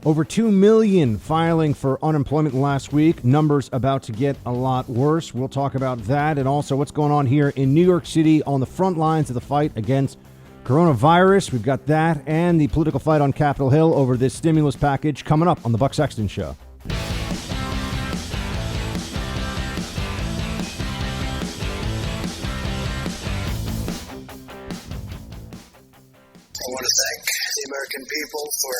Over 2 million filing for unemployment last week. Numbers about to get a lot worse. We'll talk about that and also what's going on here in New York City on the front lines of the fight against coronavirus. We've got that and the political fight on Capitol Hill over this stimulus package coming up on the Buck Sexton Show. I want to thank the American people for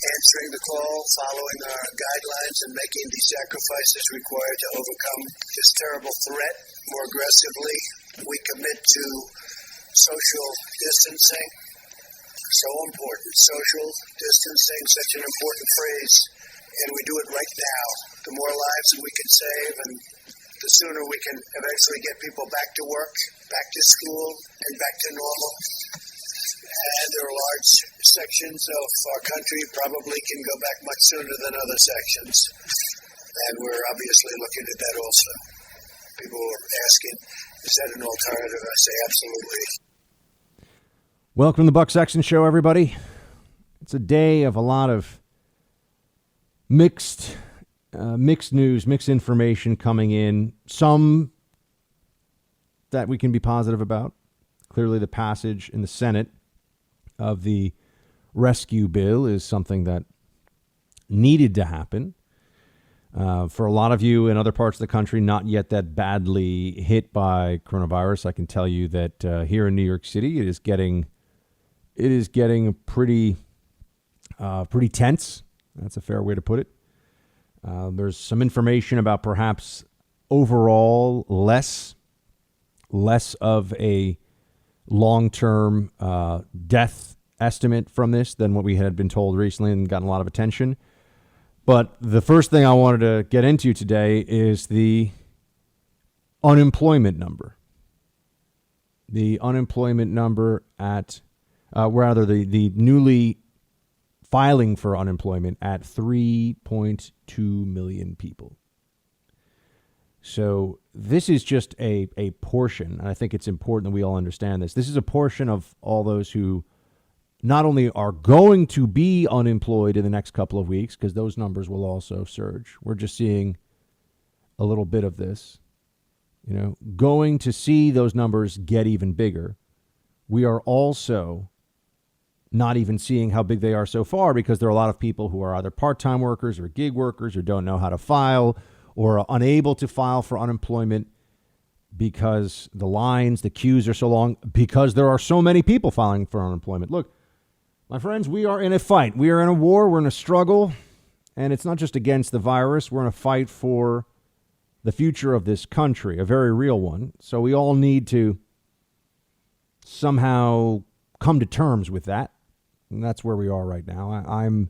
answering the call, following our guidelines, and making the sacrifices required to overcome this terrible threat. More aggressively, we commit to social distancing. So important. Social distancing, such an important phrase, and we do it right now. The more lives that we can save, and the sooner we can eventually get people back to work, back to school, and back to normal. And there are large sections of our country probably can go back much sooner than other sections. And we're obviously looking at that also. People are asking, is that an alternative? I say absolutely. Welcome to the Buck Sexton Show, everybody. It's a day of a lot of mixed news, mixed information coming in. Some that we can be positive about. Clearly the passage in the Senate of the rescue bill is something that needed to happen. For a lot of you in other parts of the country, not yet that badly hit by coronavirus, I can tell you that here in New York City, it is getting pretty tense. That's a fair way to put it. There's some information about perhaps overall less of a long-term death estimate from this than what we had been told recently and gotten a lot of attention. But the first thing I wanted to get into today is the unemployment number. The unemployment number at, the newly filing for unemployment at 3.2 million people. So this is just a portion, and I think it's important that we all understand this. This is a portion of all those who not only are going to be unemployed in the next couple of weeks, because those numbers will also surge. We're just seeing a little bit of this, going to see those numbers get even bigger. We are also not even seeing how big they are so far because there are a lot of people who are either part-time workers or gig workers or don't know how to file or are unable to file for unemployment because the queues are so long, because there are so many people filing for unemployment. Look, my friends, we are in a fight. We are in a war. We're in a struggle. And it's not just against the virus. We're in a fight for the future of this country, a very real one. So we all need to somehow come to terms with that. And that's where we are right now. I'm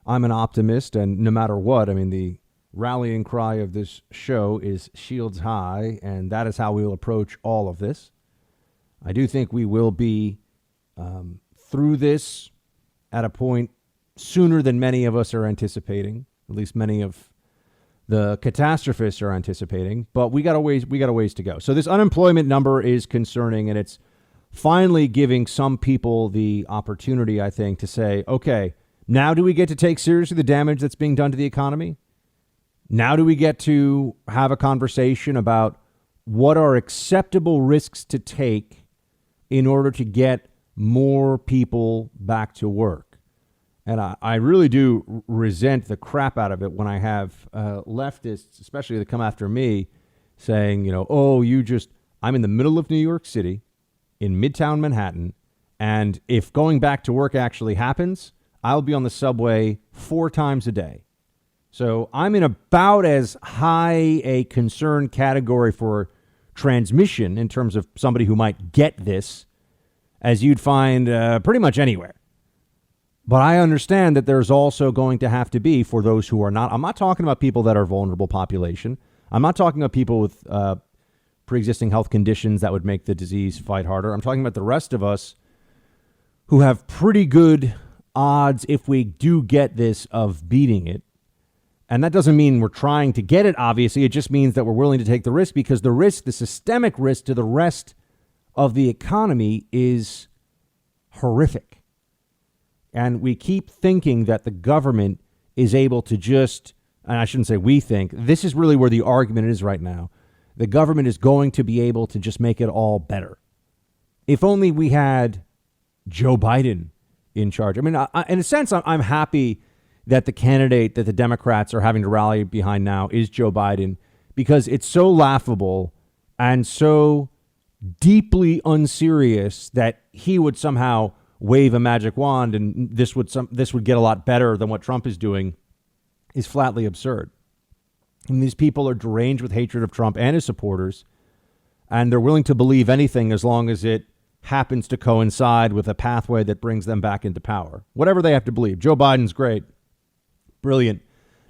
an optimist, and no matter what, the rallying cry of this show is shields high, and that is how we will approach all of this. I do think we will be through this at a point sooner than many of us are anticipating, at least many of the catastrophists are anticipating, but we got a ways to go. So this unemployment number is concerning, and it's finally giving some people the opportunity, I think, to say, okay, now do we get to take seriously the damage that's being done to the economy? Now do we get to have a conversation about what are acceptable risks to take in order to get more people back to work? And I really do resent the crap out of it when I have leftists, especially that come after me, saying, I'm in the middle of New York City, in Midtown Manhattan, and if going back to work actually happens, I'll be on the subway 4 times a day. So I'm in about as high a concern category for transmission in terms of somebody who might get this as you'd find pretty much anywhere. But I understand that there's also going to have to be for those who are not. I'm not talking about people that are vulnerable population. I'm not talking about people with pre-existing health conditions that would make the disease fight harder. I'm talking about the rest of us who have pretty good odds, if we do get this, of beating it. And that doesn't mean we're trying to get it, obviously. It just means that we're willing to take the risk, because the risk, the systemic risk to the rest of the economy is horrific. And we keep thinking that the government is able to just, and I shouldn't say we think, this is really where the argument is right now. The government is going to be able to just make it all better. If only we had Joe Biden in charge. I mean, in a sense, I'm happy that the candidate that the Democrats are having to rally behind now is Joe Biden, because it's so laughable and so deeply unserious that he would somehow wave a magic wand and this would get a lot better than what Trump is doing is flatly absurd. And these people are deranged with hatred of Trump and his supporters, and they're willing to believe anything as long as it happens to coincide with a pathway that brings them back into power. Whatever they have to believe. Joe Biden's great. Brilliant.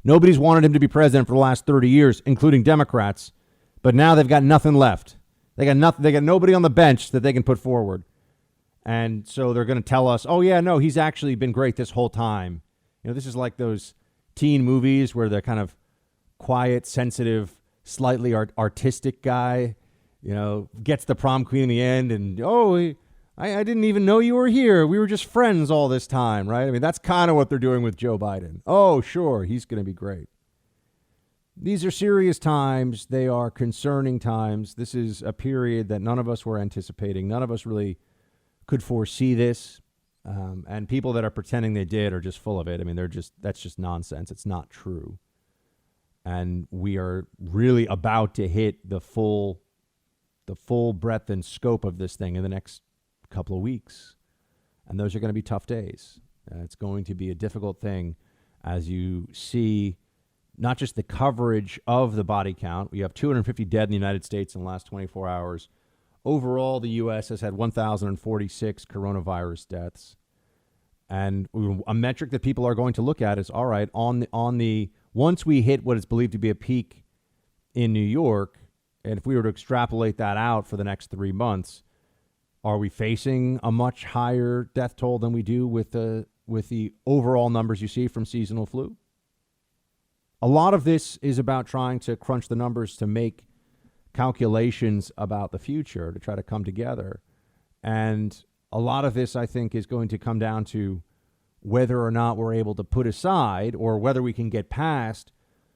Nobody's wanted him to be president for the last 30 years, including Democrats. But now they've got nothing left. They got nothing. They got nobody on the bench that they can put forward. And so they're going to tell us, oh, yeah, no, he's actually been great this whole time. You know, this is like those teen movies where the kind of quiet, sensitive, slightly artistic guy, you know, gets the prom queen in the end. And, I didn't even know you were here. We were just friends all this time, right? I mean, that's kind of what they're doing with Joe Biden. Oh, sure, he's going to be great. These are serious times. They are concerning times. This is a period that none of us were anticipating. None of us really could foresee this. And people that are pretending they did are just full of it. I mean, that's just nonsense. It's not true. And we are really about to hit the full breadth and scope of this thing in the next couple of weeks. And those are going to be tough days. It's going to be a difficult thing as you see not just the coverage of the body count. We have 250 dead in the United States in the last 24 hours. Overall, the U.S. has had 1,046 coronavirus deaths. And a metric that people are going to look at is, all right, once we hit what is believed to be a peak in New York, and if we were to extrapolate that out for the next 3 months, are we facing a much higher death toll than we do with the overall numbers you see from seasonal flu? A lot of this is about trying to crunch the numbers to make calculations about the future, to try to come together. And a lot of this, I think, is going to come down to whether or not we're able to put aside, or whether we can get past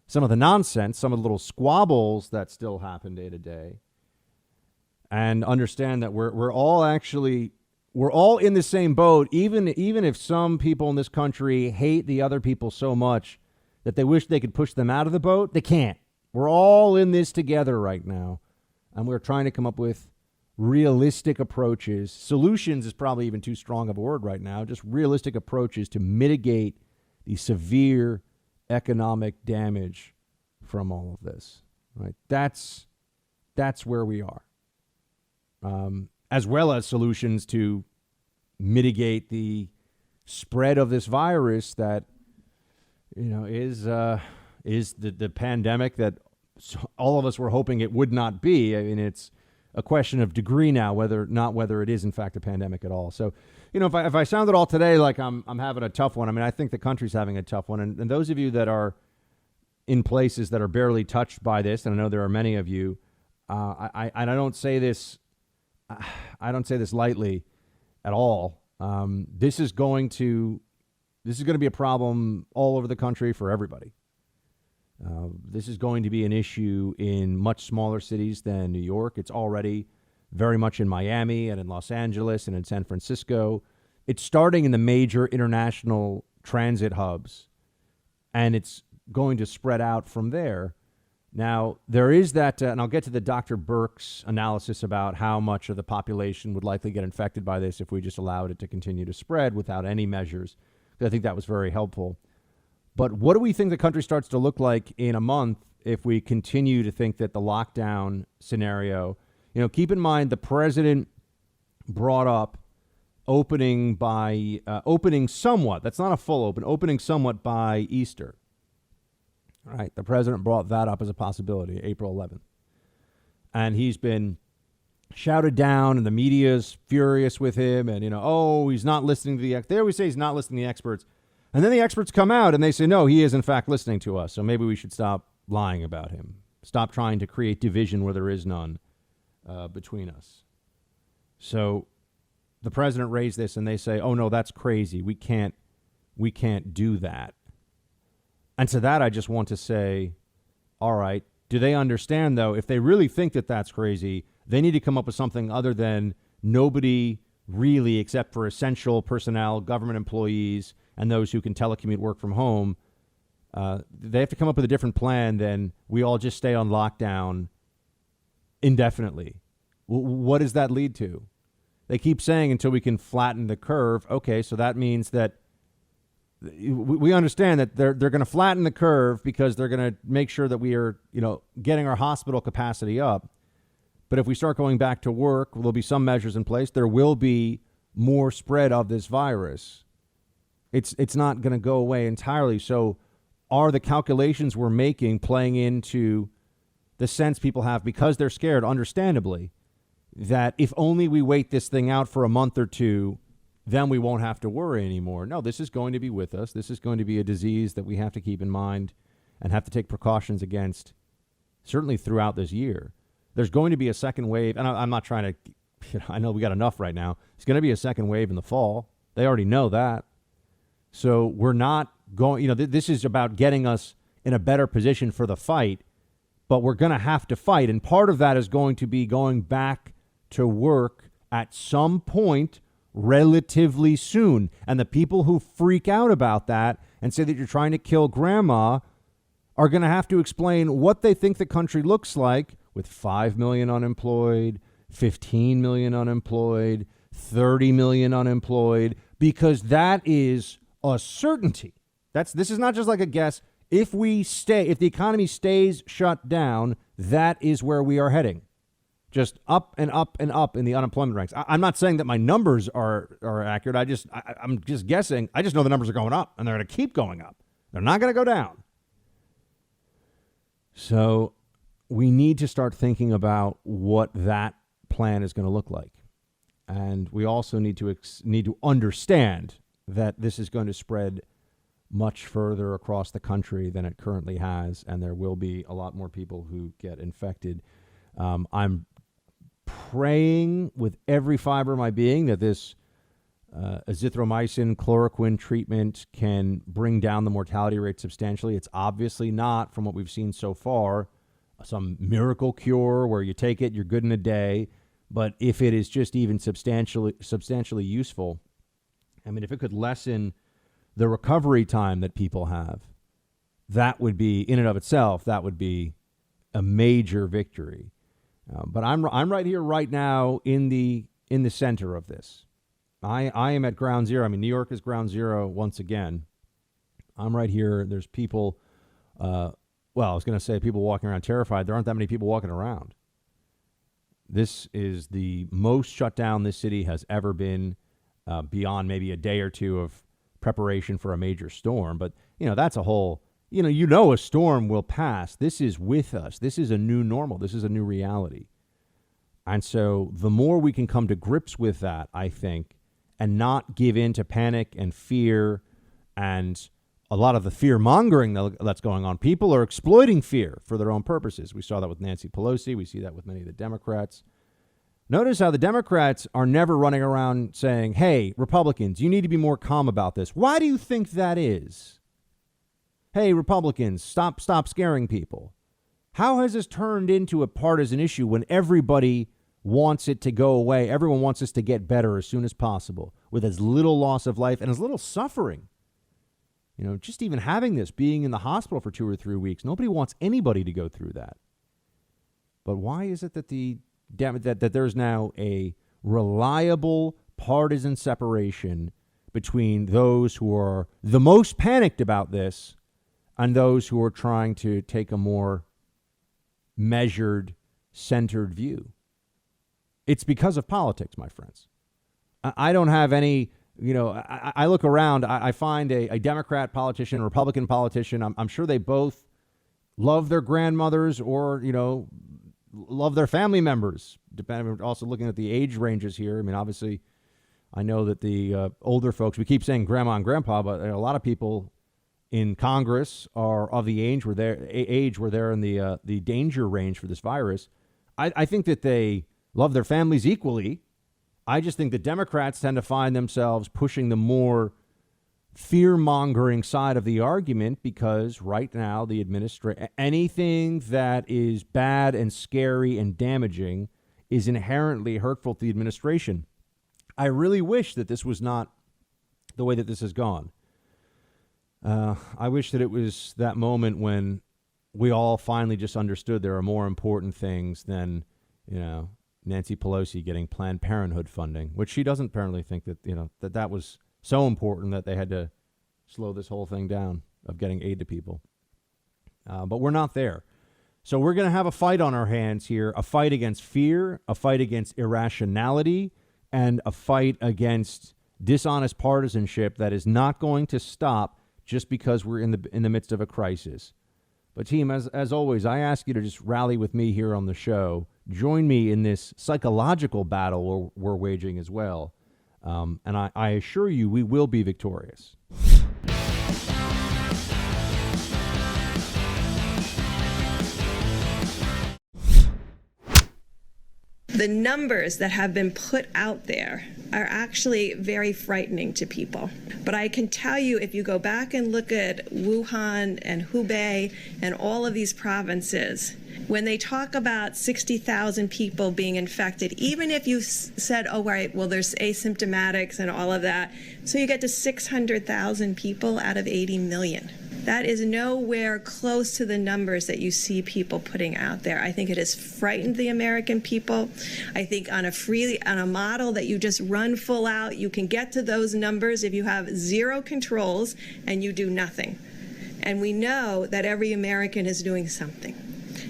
some of the nonsense, some of the little squabbles that still happen day to day, and understand that we're all in the same boat, even if some people in this country hate the other people so much that they wish they could push them out of the boat. They can't. We're all in this together right now, and we're trying to come up with realistic approaches. Solutions is probably even too strong of a word right now. Just realistic approaches to mitigate the severe economic damage from all of this. Right? That's where we are. As well as solutions to mitigate the spread of this virus that, you know, is the pandemic that all of us were hoping it would not be. I mean, it's a question of degree now, whether it is in fact a pandemic at all. So, you know, if I sound at all today like I'm having a tough one, I mean, I think the country's having a tough one. And those of you that are in places that are barely touched by this, and I know there are many of you, I don't say this lightly at all. This is going to be a problem all over the country for everybody. This is going to be an issue in much smaller cities than New York. It's already very much in Miami and in Los Angeles and in San Francisco. It's starting in the major international transit hubs, and it's going to spread out from there. Now, there is that, and I'll get to the Dr. Birx's analysis about how much of the population would likely get infected by this if we just allowed it to continue to spread without any measures. I think that was very helpful. But what do we think the country starts to look like in a month if we continue to think that the lockdown scenario, you know, keep in mind the president brought up opening somewhat. That's not a full opening somewhat by Easter. All right, the president brought that up as a possibility, April 11th. And he's been shouted down, and the media's furious with him, and, you know, he's not listening to they always say he's not listening to the experts. And then the experts come out and they say, no, he is in fact listening to us. So maybe we should stop lying about him. Stop trying to create division where there is none between us. So the president raised this and they say, oh no, that's crazy. We can't do that. And to that, I just want to say, all right, do they understand, though, if they really think that that's crazy, they need to come up with something other than nobody really, except for essential personnel, government employees, and those who can telecommute, work from home. They have to come up with a different plan than we all just stay on lockdown indefinitely. What does that lead to? They keep saying until we can flatten the curve. Okay, so that means that we understand that they're going to flatten the curve because they're going to make sure that we are, getting our hospital capacity up. But if we start going back to work, there'll be some measures in place. There will be more spread of this virus. It's not going to go away entirely. So are the calculations we're making playing into the sense people have, because they're scared, understandably, that if only we wait this thing out for a month or two, then we won't have to worry anymore? No, this is going to be with us. This is going to be a disease that we have to keep in mind and have to take precautions against, certainly throughout this year. There's going to be a second wave, and I'm not trying to, I know we got enough right now. It's going to be a second wave in the fall. They already know that. So we're not going, this is about getting us in a better position for the fight, but we're going to have to fight. And part of that is going to be going back to work at some point relatively soon. And the people who freak out about that and say that you're trying to kill grandma are going to have to explain what they think the country looks like with 5 million unemployed, 15 million unemployed, 30 million unemployed, because that is a certainty. This is not just like a guess. If the economy stays shut down, that is where we are heading. Just up and up and up in the unemployment ranks. I'm not saying that my numbers are accurate. I'm just guessing. I just know the numbers are going up, and they're going to keep going up. They're not going to go down. So we need to start thinking about what that plan is going to look like. And we also need to understand that this is going to spread much further across the country than it currently has, and there will be a lot more people who get infected. I'm praying with every fiber of my being that this azithromycin chloroquine treatment can bring down the mortality rate substantially. It's obviously not, from what we've seen so far, some miracle cure where you take it, you're good in a day. But if it is just even substantially useful, I mean, if it could lessen the recovery time that people have, that would be, in and of itself, that would be a major victory. But I'm right here, right now, in the center of this. I am at ground zero. I mean, New York is ground zero once again. I'm right here. There's people. I was going to say people walking around terrified. There aren't that many people walking around. This is the most shut down this city has ever been, beyond maybe a day or two of preparation for a major storm. But, that's a whole, a storm will pass. This is with us. This is a new normal. This is a new reality. And so the more we can come to grips with that, I think, and not give in to panic and fear and a lot of the fear mongering that's going on. People are exploiting fear for their own purposes. We saw that with Nancy Pelosi. We see that with many of the Democrats. Notice how the Democrats are never running around saying, hey, Republicans, you need to be more calm about this. Why do you think that is? Hey, Republicans, stop scaring people. How has this turned into a partisan issue when everybody wants it to go away? Everyone wants us to get better as soon as possible with as little loss of life and as little suffering. Just even having this, being in the hospital for 2 or 3 weeks, nobody wants anybody to go through that. But why is it that that there's now a reliable partisan separation between those who are the most panicked about this and those who are trying to take a more measured, centered view? It's because of politics, my friends. I don't have any, I look around, I find a Democrat politician, a Republican politician. I'm sure they both love their grandmothers or, love their family members, depending. Also looking at the age ranges here. I mean, obviously, I know that the older folks, we keep saying grandma and grandpa, but a lot of people in Congress are of the age where they're in the danger range for this virus. I think that they love their families equally. I just think the Democrats tend to find themselves pushing the more fear-mongering side of the argument, because right now the anything that is bad and scary and damaging is inherently hurtful to the administration. I really wish that this was not the way that this has gone. I wish that it was that moment when we all finally just understood there are more important things than, Nancy Pelosi getting Planned Parenthood funding, which she doesn't apparently think that, that was so important that they had to slow this whole thing down of getting aid to people. But we're not there. So we're going to have a fight on our hands here, a fight against fear, a fight against irrationality, and a fight against dishonest partisanship that is not going to stop just because we're in the midst of a crisis. But team, as always, I ask you to just rally with me here on the show. Join me in this psychological battle we're waging as well. And I assure you we will be victorious. The numbers that have been put out there are actually very frightening to people. But I can tell you, if you go back and look at Wuhan and Hubei and all of these provinces, when they talk about 60,000 people being infected, even if you said, oh, right, well, there's asymptomatics and all of that, so you get to 600,000 people out of 80 million. That is nowhere close to the numbers that you see people putting out there. I think it has frightened the American people. I think on a model that you just run full out, you can get to those numbers if you have zero controls and you do nothing. And we know that every American is doing something.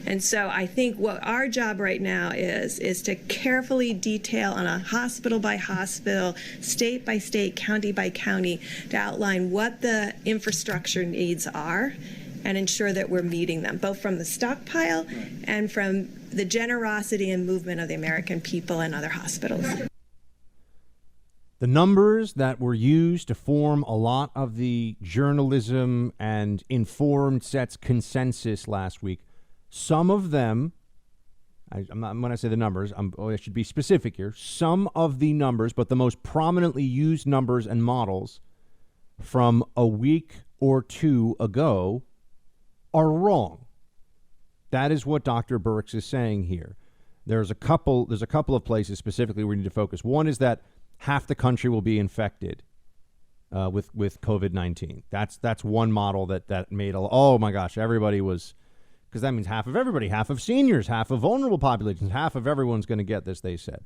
And so I think what our job right now is to carefully detail on a hospital by hospital, state by state, county by county, to outline what the infrastructure needs are and ensure that we're meeting them, both from the stockpile and from the generosity and movement of the American people and other hospitals. The numbers that were used to form a lot of the journalism and informed sets consensus last week, some of them, I'm not, when I say the numbers, I should be specific here. Some of the numbers, but the most prominently used numbers and models from a week or two ago are wrong. That is what Dr. Birx is saying here. There's a couple of places specifically where we need to focus. One is that half the country will be infected with COVID-19. That's one model that made oh my gosh, everybody was. Because that means half of everybody, half of seniors, half of vulnerable populations, half of everyone's going to get this, they said.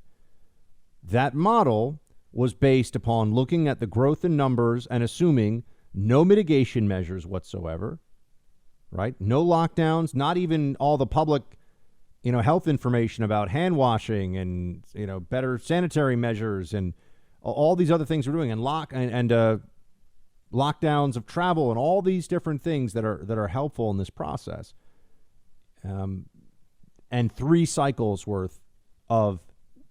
That model was based upon looking at the growth in numbers and assuming no mitigation measures whatsoever, right? No lockdowns, not even all the public, health information about hand washing and, better sanitary measures and all these other things we're doing, and lockdowns of travel and all these different things that are helpful in this process. And 3 cycles worth of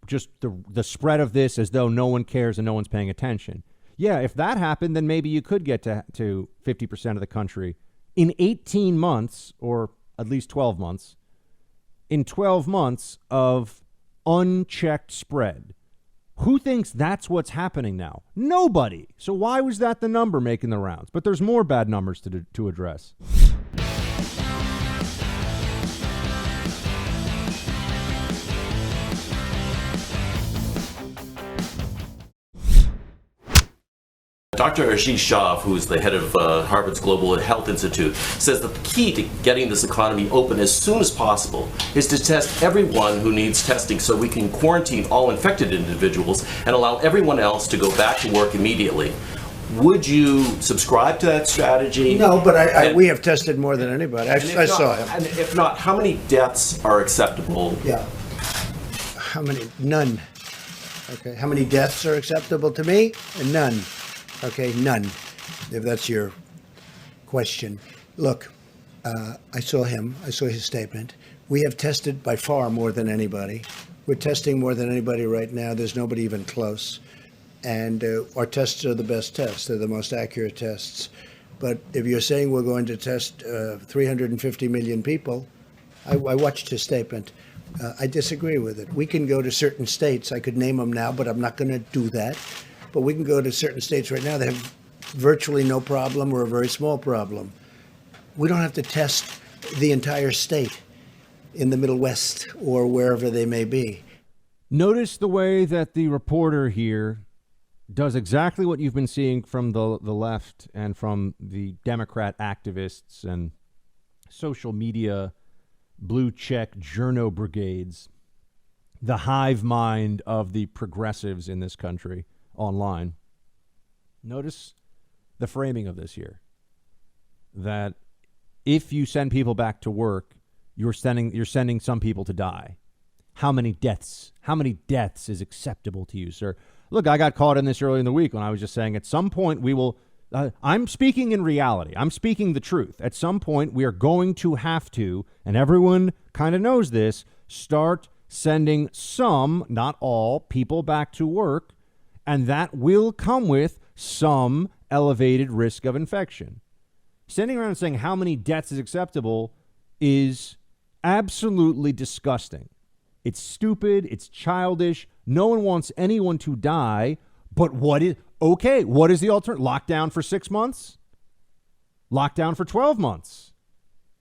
just the spread of this as though no one cares and no one's paying attention. Yeah, if that happened, then maybe you could get to 50% of the country in 18 months, or at least 12 months, in 12 months of unchecked spread. Who thinks that's what's happening now? Nobody. So why was that the number making the rounds? But there's more bad numbers to address. Dr. Ashish Shah, who is the head of Harvard's Global Health Institute, says that the key to getting this economy open as soon as possible is to test everyone who needs testing so we can quarantine all infected individuals and allow everyone else to go back to work immediately. Would you subscribe to that strategy? No, but we have tested more than anybody. I saw him. And if not, how many deaths are acceptable? Yeah. How many? None. Okay. How many deaths are acceptable to me? None. Okay, none, if that's your question. Look, I saw him. I saw his statement. We have tested by far more than anybody. We're testing more than anybody right now. There's nobody even close. And our tests are the best tests. They're the most accurate tests. But if you're saying we're going to test 350 million people, I watched his statement. I disagree with it. We can go to certain states. I could name them now, but I'm not going to do that. But we can go to certain states right now that have virtually no problem or a very small problem. We don't have to test the entire state in the Middle West or wherever they may be. Notice the way that the reporter here does exactly what you've been seeing from the left and from the Democrat activists and social media blue check journo brigades, the hive mind of the progressives in this country online. Notice the framing of this here, that if you send people back to work, you're sending some people to die. How many deaths is acceptable to you, sir? Look, I got caught in this early in the week when I was just saying at some point we will, I'm speaking in reality. I'm speaking the truth. At some point we are going to have to, and everyone kind of knows this, start sending some, not all, people back to work, and that will come with some elevated risk of infection. Standing around and saying how many deaths is acceptable is absolutely disgusting. It's stupid. It's childish. No one wants anyone to die. But what is the alternative? Lockdown for 6 months? Lockdown for 12 months?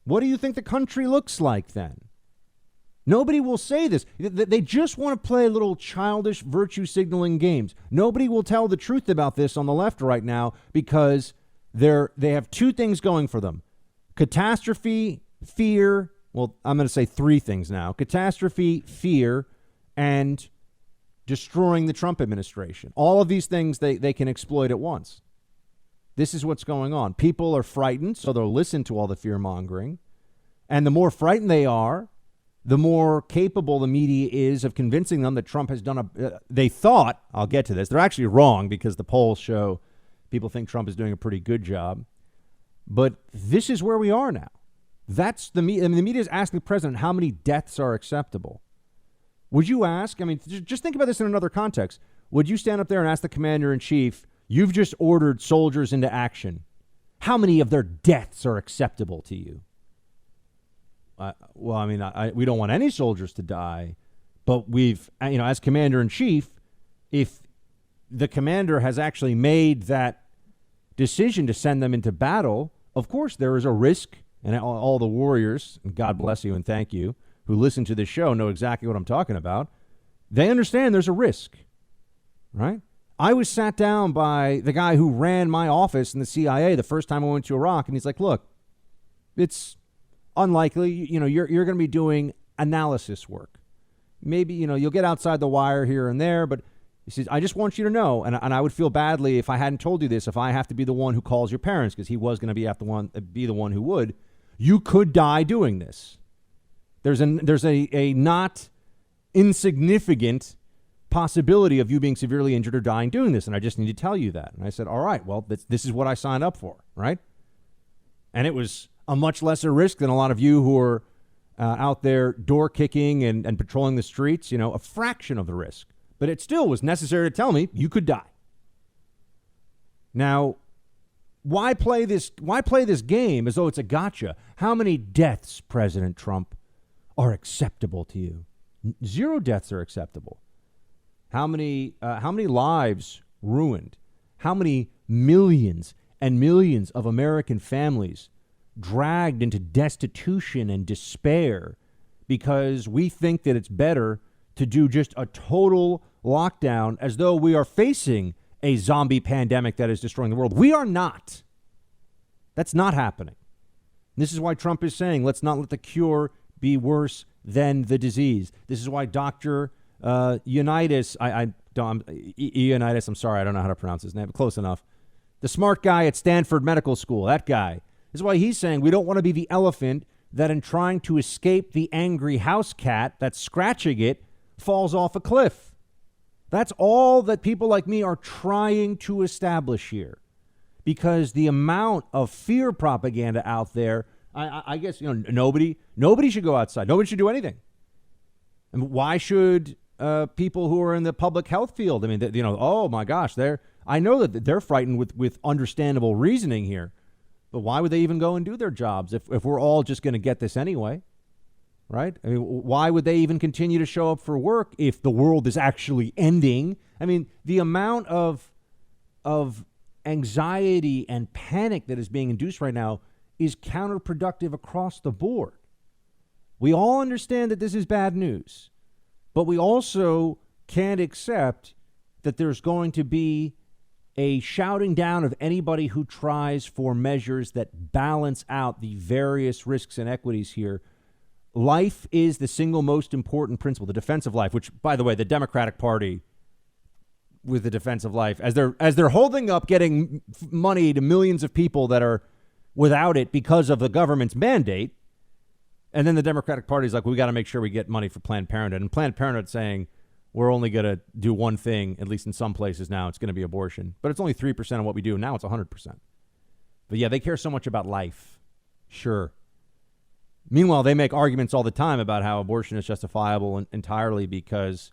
What do you think the country looks like then? Nobody will say this. They just want to play little childish virtue signaling games. Nobody will tell the truth about this on the left right now because they have two things going for them. Catastrophe, fear. Well, I'm going to say three things now. Catastrophe, fear, and destroying the Trump administration. All of these things they can exploit at once. This is what's going on. People are frightened, so they'll listen to all the fear mongering. And the more frightened they are, the more capable the media is of convincing them that Trump has done they thought, I'll get to this, they're actually wrong because the polls show people think Trump is doing a pretty good job. But this is where we are now. That's the media. I mean, the media is asking the president how many deaths are acceptable. Would you ask? I mean, just think about this in another context. Would you stand up there and ask the commander in chief, you've just ordered soldiers into action, how many of their deaths are acceptable to you? Well, I mean, we don't want any soldiers to die, but we've, as commander in chief, if the commander has actually made that decision to send them into battle, of course there is a risk, and all the warriors, and God bless you and thank you, who listen to this show know exactly what I'm talking about. They understand there's a risk, right? I was sat down by the guy who ran my office in the CIA the first time I went to Iraq, and he's like, look, it's unlikely, you're going to be doing analysis work. Maybe, you'll get outside the wire here and there, but he says, I just want you to know, and I would feel badly if I hadn't told you this, if I have to be the one who calls your parents, because he was going to be the one who would. You could die doing this. There's a not insignificant possibility of you being severely injured or dying doing this, and I just need to tell you that. And I said, all right, well, this is what I signed up for, right? And it was a much lesser risk than a lot of you who are out there door kicking and patrolling the streets, a fraction of the risk. But it still was necessary to tell me you could die. Now, why play this game as though it's a gotcha? How many deaths, President Trump, are acceptable to you? 0 deaths are acceptable. How many lives ruined? How many millions and millions of American families dragged into destitution and despair because we think that it's better to do just a total lockdown as though we are facing a zombie pandemic that is destroying the world. We are not. That's not happening. This is why Trump is saying, let's not let the cure be worse than the disease. This is why Dr. Ioannidis, Ioannidis, I'm sorry, I don't know how to pronounce his name, but close enough. The smart guy at Stanford Medical School, that guy. This is why he's saying we don't want to be the elephant that in trying to escape the angry house cat that's scratching it falls off a cliff. That's all that people like me are trying to establish here. Because the amount of fear propaganda out there, I guess, nobody should go outside. Nobody should do anything. And why should people who are in the public health field? I mean, oh my gosh, I know that they're frightened with understandable reasoning here. But why would they even go and do their jobs if we're all just going to get this anyway? Right? I mean, why would they even continue to show up for work if the world is actually ending? I mean, the amount of anxiety and panic that is being induced right now is counterproductive across the board. We all understand that this is bad news, but we also can't accept that there's going to be a shouting down of anybody who tries for measures that balance out the various risks and equities here. Life is the single most important principle, the defense of life, which, by the way, the Democratic Party with the defense of life, as they're holding up getting money to millions of people that are without it because of the government's mandate. And then the Democratic Party is like, we got to make sure we get money for Planned Parenthood. And Planned Parenthood saying, we're only going to do one thing, at least in some places now, it's going to be abortion. But it's only 3% of what we do. Now it's 100%. But yeah, they care so much about life. Sure. Meanwhile, they make arguments all the time about how abortion is justifiable entirely because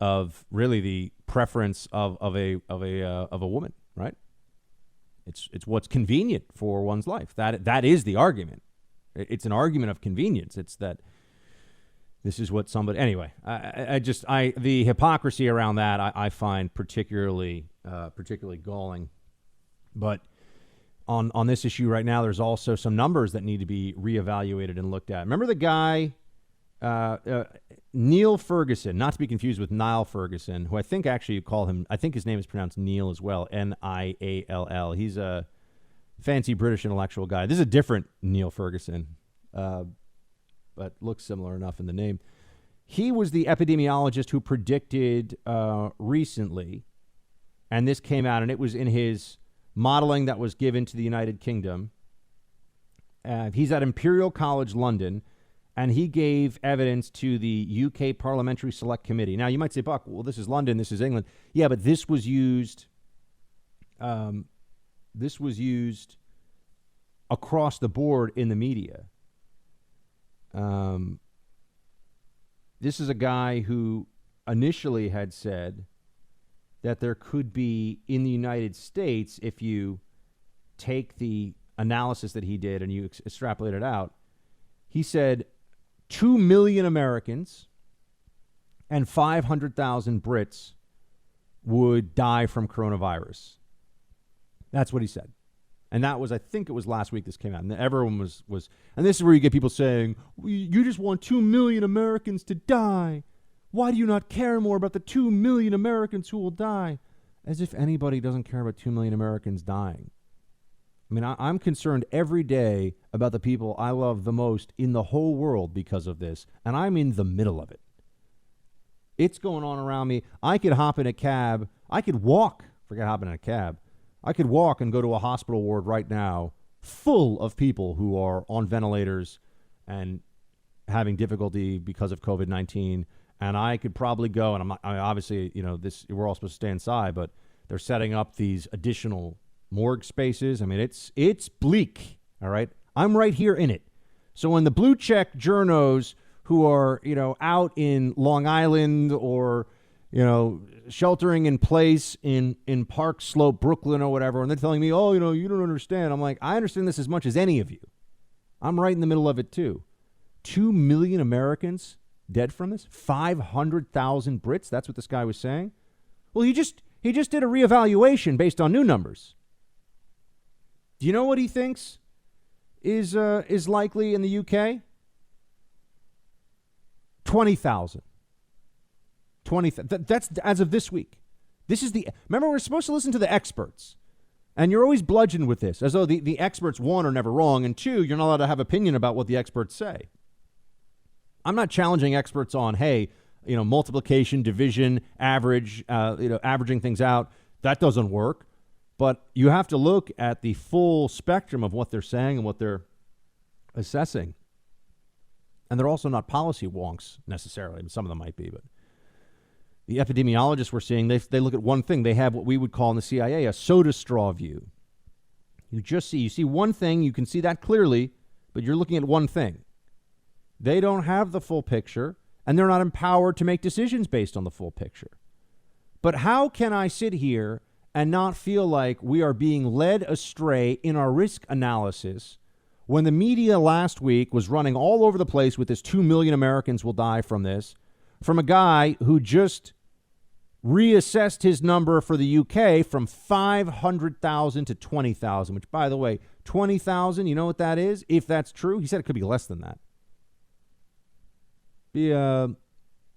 of really the preference of a woman, right? It's what's convenient for one's life. That is the argument. It's an argument of convenience. It's that this is what somebody. Anyway, the hypocrisy around that I find particularly galling. But on this issue right now, there's also some numbers that need to be reevaluated and looked at. Remember the guy Neil Ferguson, not to be confused with Niall Ferguson, who I think actually you call him. I think his name is pronounced Neil as well, Niall. He's a fancy British intellectual guy. This is a different Neil Ferguson, but looks similar enough in the name. He was the epidemiologist who predicted recently, and this came out, and it was in his modeling that was given to the United Kingdom. He's at Imperial College London, and he gave evidence to the UK Parliamentary Select Committee. Now, you might say, Buck, well, this is London, this is England. Yeah, but this was used across the board in the media. This is a guy who initially had said that there could be, in the United States, if you take the analysis that he did and you extrapolate it out, he said 2 million Americans and 500,000 Brits would die from coronavirus. That's what he said. And that was, I think it was last week this came out. And everyone was and this is where you get people saying, you just want 2 million Americans to die. Why do you not care more about the 2 million Americans who will die? As if anybody doesn't care about 2 million Americans dying. I mean, I'm concerned every day about the people I love the most in the whole world because of this, and I'm in the middle of it. It's going on around me. I could hop in a cab. I could walk. Forget hopping in a cab. I could walk and go to a hospital ward right now full of people who are on ventilators and having difficulty because of COVID-19. And I could probably go, and obviously, we're all supposed to stay inside, but they're setting up these additional morgue spaces. I mean, it's bleak, all right? I'm right here in it. So when the blue check journos who are, out in Long Island or, sheltering in place in Park Slope, Brooklyn or whatever, and they're telling me, oh, you don't understand. I'm like, I understand this as much as any of you. I'm right in the middle of it too. 2 million Americans dead from this? 500,000 Brits? That's what this guy was saying? Well, he just did a reevaluation based on new numbers. Do you know what he thinks is likely in the UK? 20,000. 20. That's as of this week. Remember, we're supposed to listen to the experts. And you're always bludgeoned with this, as though the experts, one, are never wrong, and two, you're not allowed to have opinion about what the experts say. I'm not challenging experts on, hey, multiplication, division, average, averaging things out. That doesn't work. But you have to look at the full spectrum of what they're saying and what they're assessing. And they're also not policy wonks necessarily. I mean, some of them might be, but the epidemiologists we're seeing, they look at one thing. They have what we would call in the CIA a soda straw view. You see one thing, you can see that clearly, but you're looking at one thing. They don't have the full picture, and they're not empowered to make decisions based on the full picture. But how can I sit here and not feel like we are being led astray in our risk analysis when the media last week was running all over the place with this 2 million Americans will die from this, from a guy who just reassessed his number for the UK from 500,000 to 20,000, which, by the way, 20,000, you know what that is? If that's true, he said it could be less than that. Be a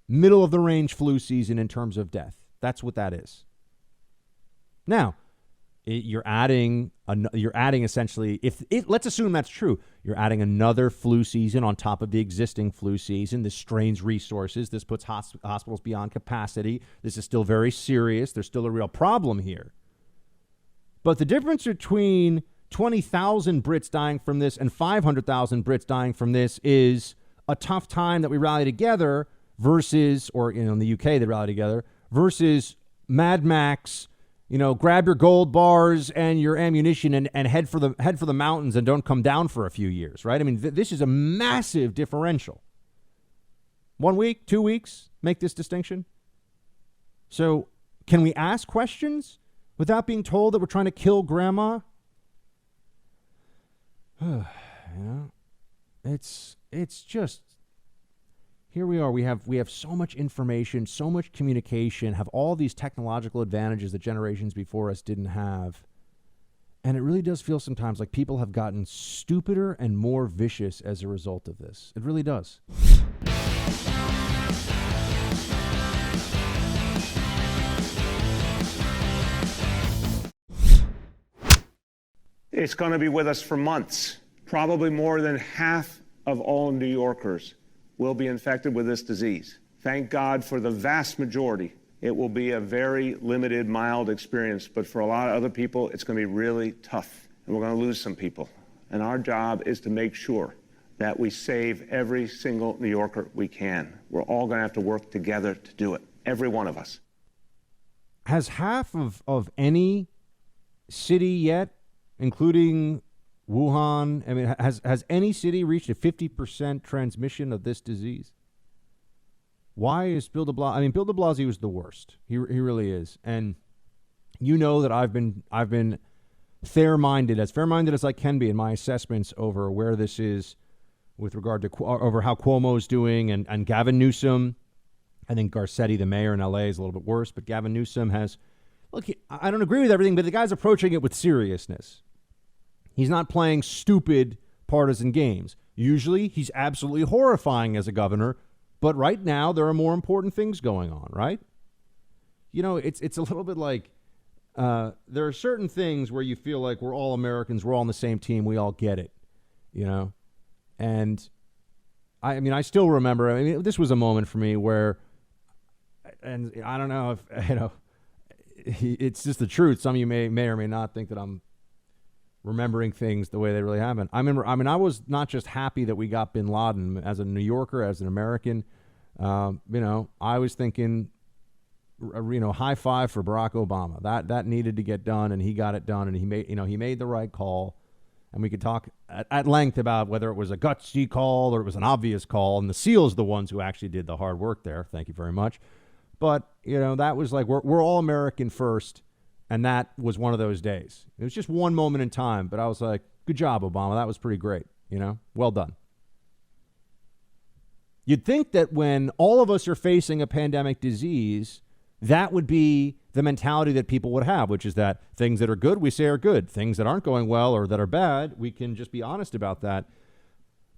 middle of the range flu season in terms of death. That's what that is. Now, you're adding essentially, let's assume that's true. You're adding another flu season on top of the existing flu season. This strains resources. This puts hospitals beyond capacity. This is still very serious. There's still a real problem here. But the difference between 20,000 Brits dying from this and 500,000 Brits dying from this is a tough time that we rally together versus, or in the UK they rally together, versus Mad Max. Grab your gold bars and your ammunition and head for the mountains and don't come down for a few years, right? I mean, this is a massive differential. 1 week, 2 weeks, make this distinction. So can we ask questions without being told that we're trying to kill grandma? It's just, here we are. We have so much information, so much communication, have all these technological advantages that generations before us didn't have. And it really does feel sometimes like people have gotten stupider and more vicious as a result of this. It really does. It's going to be with us for months. Probably more than half of all New Yorkers will be infected with this disease. Thank God for the vast majority. It will be a very limited, mild experience, but for a lot of other people, it's going to be really tough, and we're going to lose some people. And our job is to make sure that we save every single New Yorker we can. We're all going to have to work together to do it, every one of us. Has half of any city yet, including Wuhan, I mean, has any city reached a 50% transmission of this disease? Why is Bill de Blasio? I mean, Bill de Blasio is the worst. He really is. And you know that I've been fair-minded as I can be in my assessments over where this is with regard to over how Cuomo's doing and Gavin Newsom. I think Garcetti, the mayor in LA, is a little bit worse, but Gavin Newsom has, look, I don't agree with everything, but the guy's approaching it with seriousness. He's not playing stupid partisan games. Usually, he's absolutely horrifying as a governor, but right now, there are more important things going on, right? It's a little bit like there are certain things where you feel like we're all Americans, we're all on the same team, we all get it, And I still remember, this was a moment for me where, and I don't know if, it's just the truth. Some of you may or may not think that I'm remembering things the way they really happen. I I was not just happy that we got bin Laden as a New Yorker, as an American. I was thinking, high five for Barack Obama. That needed to get done, and he got it done, and he made the right call. And we could talk at length about whether it was a gutsy call or it was an obvious call. And the SEALs, the ones who actually did the hard work there. Thank you very much. But that was like we're all American first. And that was one of those days. It was just one moment in time, but I was like, good job, Obama. That was pretty great. Well done. You'd think that when all of us are facing a pandemic disease, that would be the mentality that people would have, which is that things that are good, we say are good. Things that aren't going well or that are bad, we can just be honest about that.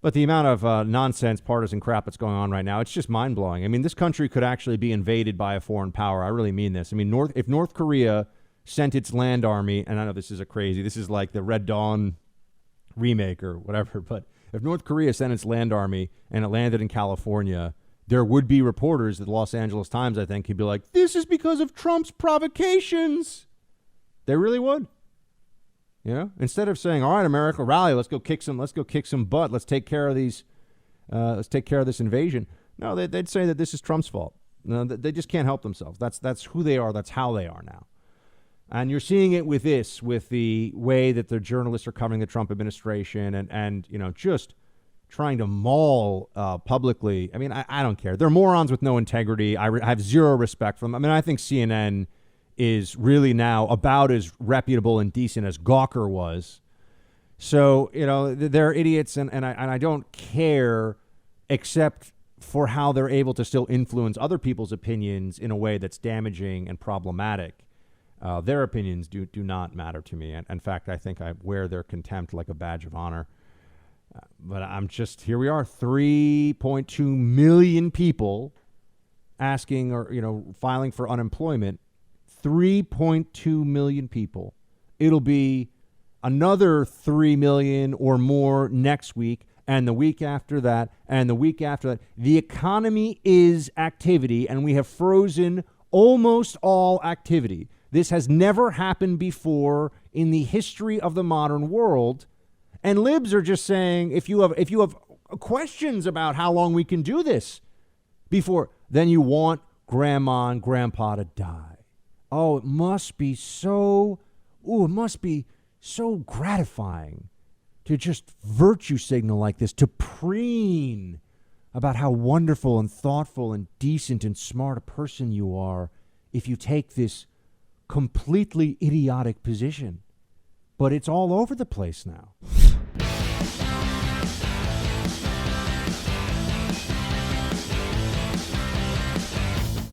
But the amount of nonsense, partisan crap that's going on right now, it's just mind-blowing. I mean, this country could actually be invaded by a foreign power. I really mean this. I mean, if North Korea sent its land army, and I know this is like the Red Dawn remake or whatever, but if North Korea sent its land army and it landed in California, there would be reporters at the Los Angeles Times, I think, who'd be like, this is because of Trump's provocations. They really would. Instead of saying, all right, America, rally, let's go kick some butt, let's take care of this invasion. No, they'd say that this is Trump's fault. No, they just can't help themselves. That's who they are. That's how they are now. And you're seeing it with the way that the journalists are covering the Trump administration and just trying to maul publicly. I mean, I don't care. They're morons with no integrity. I have zero respect for them. I mean, I think CNN is really now about as reputable and decent as Gawker was. So, they're idiots, and I don't care, except for how they're able to still influence other people's opinions in a way that's damaging and problematic. Their opinions do not matter to me. And in fact, I think I wear their contempt like a badge of honor. But here we are, 3.2 million people asking or, filing for unemployment. 3.2 million people. It'll be another 3 million or more next week, and the week after that, and the week after that. The economy is activity, and we have frozen almost all activity. This has never happened before in the history of the modern world. And libs are just saying, if you have questions about how long we can do this before, then you want grandma and grandpa to die. Oh, it must be so gratifying to just virtue signal like this, to preen about how wonderful and thoughtful and decent and smart a person you are if you take this completely idiotic position. But it's all over the place now.